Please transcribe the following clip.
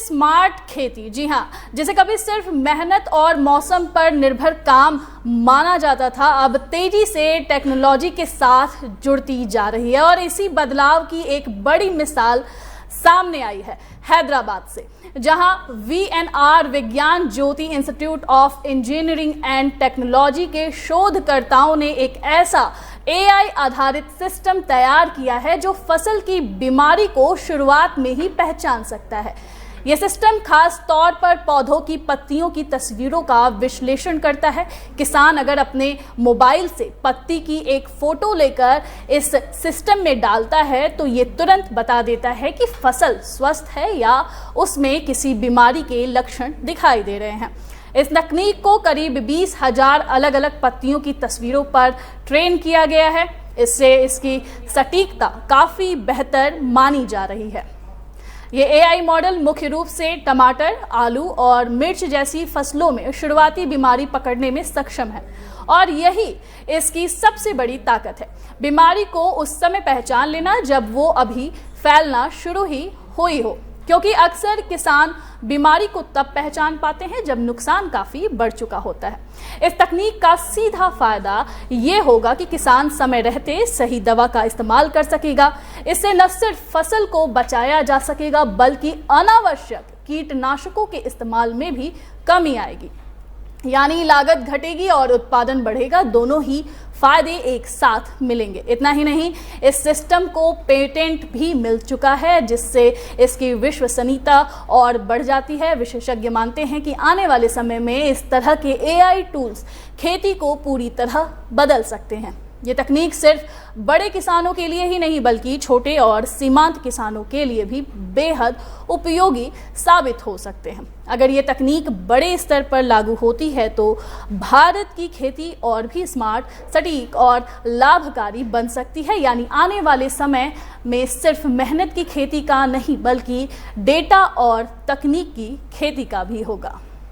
Smart खेती, जी हाँ, जिसे कभी सिर्फ मेहनत और मौसम पर निर्भर काम माना जाता था, अब तेजी से टेक्नोलॉजी के साथ जुड़ती जा रही है। और इसी बदलाव की एक बड़ी मिसाल सामने आई है हैदराबाद से, जहां VNR Vignana Jyothi institute of engineering and technology के शोधकर्ताओं ने एक ऐसा AI आधारित सिस्टम तैयार किया है जो फसल की बीमारी को शुरुआत में ही पहचान सकता है। यह सिस्टम खास तौर पर पौधों की पत्तियों की तस्वीरों का विश्लेषण करता है। किसान अगर अपने मोबाइल से पत्ती की एक फोटो लेकर इस सिस्टम में डालता है तो ये तुरंत बता देता है कि फसल स्वस्थ है या उसमें किसी बीमारी के लक्षण दिखाई दे रहे हैं। इस तकनीक को करीब 20,000 अलग अलग पत्तियों की तस्वीरों पर ट्रेन किया गया है। इससे इसकी सटीकता काफ़ी बेहतर मानी जा रही है। ये AI मॉडल मुख्य रूप से टमाटर, आलू और मिर्च जैसी फसलों में शुरुआती बीमारी पकड़ने में सक्षम है और यही इसकी सबसे बड़ी ताकत है। बीमारी को उस समय पहचान लेना जब वो अभी फैलना शुरू ही हुई हो, क्योंकि अक्सर किसान बीमारी को तब पहचान पाते हैं जब नुकसान काफ़ी बढ़ चुका होता है। इस तकनीक का सीधा फायदा ये होगा कि किसान समय रहते सही दवा का इस्तेमाल कर सकेगा। इससे न सिर्फ फसल को बचाया जा सकेगा बल्कि अनावश्यक कीटनाशकों के इस्तेमाल में भी कमी आएगी, यानी लागत घटेगी और उत्पादन बढ़ेगा। दोनों ही फायदे एक साथ मिलेंगे। इतना ही नहीं, इस सिस्टम को पेटेंट भी मिल चुका है, जिससे इसकी विश्वसनीयता और बढ़ जाती है। विशेषज्ञ मानते हैं कि आने वाले समय में इस तरह के AI टूल्स खेती को पूरी तरह बदल सकते हैं। ये तकनीक सिर्फ बड़े किसानों के लिए ही नहीं बल्कि छोटे और सीमांत किसानों के लिए भी बेहद उपयोगी साबित हो सकते हैं। अगर ये तकनीक बड़े स्तर पर लागू होती है तो भारत की खेती और भी स्मार्ट, सटीक और लाभकारी बन सकती है। यानी आने वाले समय में सिर्फ मेहनत की खेती का नहीं बल्कि डेटा और तकनीक की खेती का भी होगा।